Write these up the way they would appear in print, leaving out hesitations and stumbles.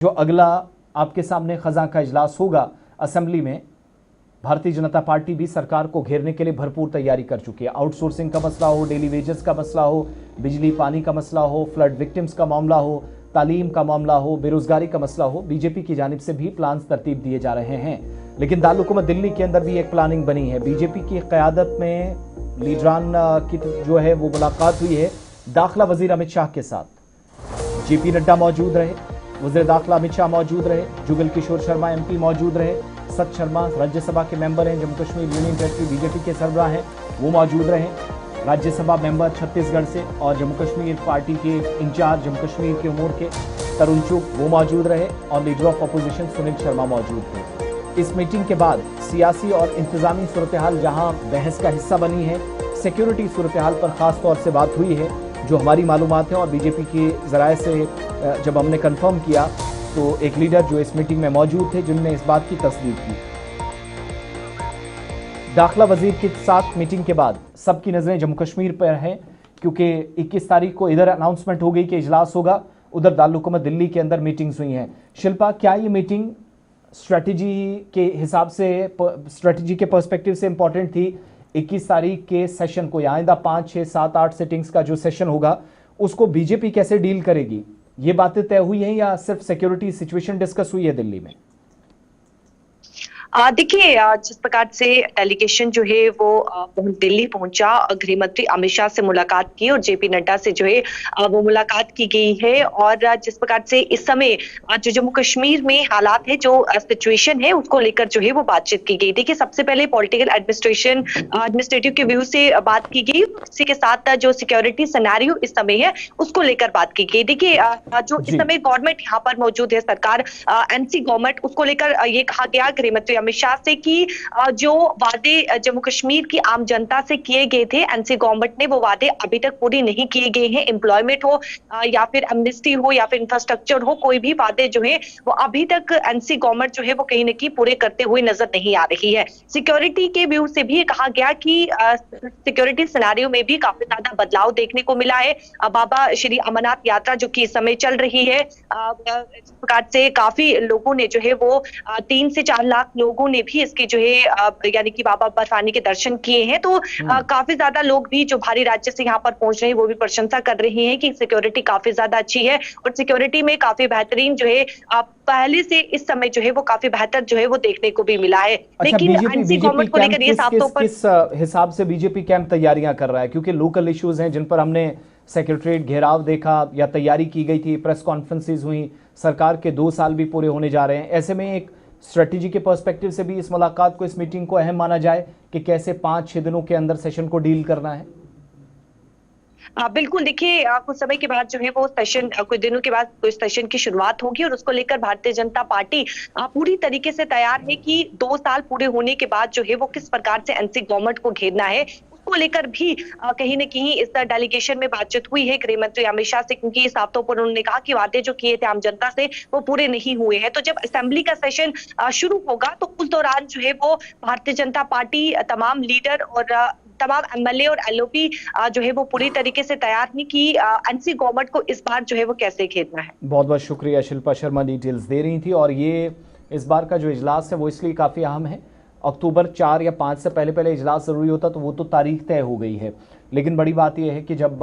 जो अगला आपके सामने खजा का इजलास होगा असेंबली में, भारतीय जनता पार्टी भी सरकार को घेरने के लिए भरपूर तैयारी कर चुकी है। आउटसोर्सिंग का मसला हो, डेली वेजेस का मसला हो, बिजली पानी का मसला हो, फ्लड विक्टिम्स का मामला हो, तालीम का मामला हो, बेरोजगारी का मसला हो, बीजेपी की जानिब से भी प्लान्स तरतीब दिए जा रहे हैं। लेकिन दारुल हुकूमत दिल्ली के अंदर भी एक प्लानिंग बनी है। बीजेपी की क़यादत में लीडरान की जो है वो मुलाकात हुई है दाखिला वजीर अमित शाह के साथ। जेपी नड्डा मौजूद रहे, वज़ीर दाखिला अमित शाह मौजूद रहे, जुगल किशोर शर्मा MP मौजूद रहे, सत शर्मा राज्यसभा के मेंबर हैं, Jammu Kashmir union territory BJP के सरबराह हैं, वो मौजूद रहे, राज्यसभा मेंबर छत्तीसगढ़ से और जम्मू कश्मीर पार्टी के इंचार्ज जम्मू कश्मीर के उमूर के तरुण चुग वो मौजूद रहे और leader of opposition Sunil Sharma मौजूद थे। इस मीटिंग के बाद सियासी और इंतजामी सूरत हाल जहां बहस का हिस्सा बनी है, सिक्योरिटी सूरत हाल पर खास तौर से बात हुई है। जो हमारी मालूमात है और बीजेपी के ज़राए से जब हमने कंफर्म किया तो एक लीडर जो इस मीटिंग में मौजूद थे जिनने इस बात की तस्दीक की। दाखिला वजीर के साथ मीटिंग के बाद सबकी नज़रें जम्मू कश्मीर पर हैं, क्योंकि 21 तारीख को इधर अनाउंसमेंट हो गई कि इजलास होगा, उधर दारुल हुकूमत दिल्ली के अंदर मीटिंग्स हुई हैं। शिल्पा, क्या ये मीटिंग स्ट्रेटजी के हिसाब से, स्ट्रेटजी के पर्सपेक्टिव से इंपॉर्टेंट थी? 21 तारीख के सेशन को, आइंदा 5, 6, 7, 8 सिटिंग्स का जो सेशन होगा उसको बीजेपी कैसे डील करेगी, ये बातें तय हुई हैं या सिर्फ सिक्योरिटी सिचुएशन डिस्कस हुई है दिल्ली में? देखिए, जिस प्रकार से डेलीगेशन जो है वो दिल्ली पहुंचा, गृह मंत्री अमित शाह से मुलाकात की और जेपी नड्डा से जो है वो मुलाकात की गई है। और जिस प्रकार से इस समय जो जम्मू कश्मीर में हालात है, जो सिचुएशन है, उसको लेकर जो है वो बातचीत की गई। देखिए, सबसे पहले पॉलिटिकल एडमिनिस्ट्रेटिव के व्यू से बात की गई, इसी के साथ जो सिक्योरिटी सिनेरियो इस समय है उसको लेकर बात की गई। देखिए, जो इस समय गवर्नमेंट यहाँ पर मौजूद है, सरकार NC गवर्नमेंट, उसको लेकर ये कहा गया गृह मंत्री अमित शाह से कि जो वादे जम्मू कश्मीर की आम जनता से किए गए थे NC गवर्नमेंट ने, वो वादे अभी तक पूरी नहीं किए गए हैं। एम्प्लॉयमेंट हो या फिर एमनेस्टी हो या फिर इंफ्रास्ट्रक्चर हो, कोई भी वादे जो है वो अभी तक NC गवर्नमेंट जो है वो कहीं न कहीं पूरे करते हुए नजर नहीं आ रही है। सिक्योरिटी के व्यू से भी कहा गया कि सिक्योरिटी सिनेरियो में भी काफी ज्यादा बदलाव देखने को मिला है। बाबा श्री अमरनाथ यात्रा जो कि इस समय चल रही है, इस प्रकार से काफी लोगों ने जो है वो 3 से 4 लाख लोगों ने भी इसके जो है यानी कि बाबा बर्फानी के दर्शन किए हैं। तो काफी ज्यादा लोग भी जो बाहरी राज्य से यहाँ पर पहुंच रहे हैं वो भी प्रशंसा कर रहे हैं कि सिक्योरिटी काफी ज्यादा अच्छी है और सिक्योरिटी में काफी बेहतरीन जो है पहले से इस समय जो है वो काफी बेहतर जो है वो देखने को भी मिला है। लेकिन NC गवर्नमेंट को लेकर ये साफ तौर पर किस हिसाब से बीजेपी कैंप तैयारियां कर रहा है, क्योंकि लोकल इश्यूज हैं जिन पर हमने सेक्रेटरीट घेराव देखा या तैयारी की गई थी, प्रेस कॉन्फ्रेंसेज हुई, सरकार के 2 साल भी पूरे होने जा रहे हैं। ऐसे में एक स्ट्रेटेजी के पर्सपेक्टिव से भी इस मुलाकात को, इस मीटिंग को अहम माना जाए कि कैसे 5-6 दिनों के अंदर सेशन को डील करना है। बिल्कुल, देखिए, कुछ समय के बाद जो है वो सेशन, कुछ दिनों के बाद तो सेशन की शुरुआत होगी और उसको लेकर भारतीय जनता पार्टी पूरी तरीके से तैयार है कि 2 साल पूरे होने के बाद जो है वो किस प्रकार से NC गवर्नमेंट को घेरना है, को लेकर भी कहीं न कहीं इस डेलीगेशन में बातचीत हुई है गृह मंत्री अमित शाह से, क्योंकि साफ तौर पर उन्होंने कहा कि वादे जो किए थे आम जनता से वो पूरे नहीं हुए हैं। तो जब असेंबली का सेशन शुरू होगा तो उस दौरान जो है वो भारतीय जनता पार्टी, तमाम लीडर और तमाम MLA और LOP जो है वो पूरी तरीके से तैयार है कि NC गवर्नमेंट को इस बार जो है वो कैसे घेरना है। बहुत बहुत शुक्रिया शिल्पा शर्मा, डिटेल्स दे रही थी। और ये इस बार का जो इजलास है वो इसलिए काफ़ी अहम है, अक्टूबर 4 या 5 से पहले इजलास ज़रूरी होता तो वो तो तारीख तय हो गई है, लेकिन बड़ी बात यह है कि जब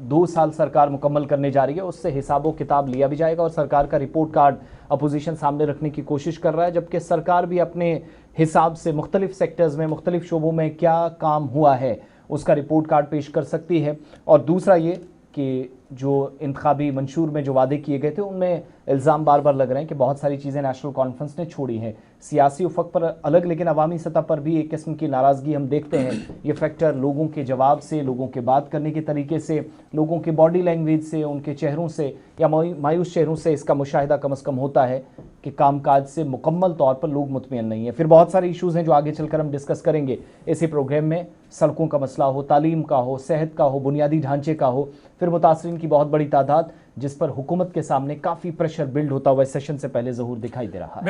2 साल सरकार मुकम्मल करने जा रही है उससे हिसाबो किताब लिया भी जाएगा और सरकार का रिपोर्ट कार्ड अपोजिशन सामने रखने की कोशिश कर रहा है, जबकि सरकार भी अपने हिसाब से मुख्तलिफ सेक्टर्स में, मुख्तलिफ शोबों में क्या काम हुआ है उसका रिपोर्ट कार्ड पेश कर सकती है। और दूसरा ये कि जो इंतखाबी मंशूर में जो वादे किए गए थे उनमें इल्ज़ाम बार बार लग रहे हैं कि बहुत सारी चीज़ें नेशनल कॉन्फ्रेंस ने छोड़ी हैं, सियासी उफक पर अलग, लेकिन अवामी सतह पर भी एक किस्म की नाराज़गी हम देखते हैं। ये फैक्टर लोगों के जवाब से, लोगों के बात करने के तरीके से, लोगों के बॉडी लैंग्वेज से, उनके चेहरों से या मायूस चेहरों से इसका मुशाहिदा कम अज़ कम होता है कि कामकाज से मुकम्मल तौर पर लोग मुतमईन नहीं है। फिर बहुत सारे इशूज़ हैं जो आगे चलकर हम डिस्कस करेंगे इसी प्रोग्राम में, सड़कों का मसला हो, तालीम का हो, सेहत का हो, बुनियादी ढांचे का हो, फिर मुतासरीन की बहुत बड़ी तादाद जिस पर हुकूमत के सामने काफ़ी प्रेशर बिल्ड होता हुआ इस सेशन से पहले ज़हूर दिखाई दे रहा है।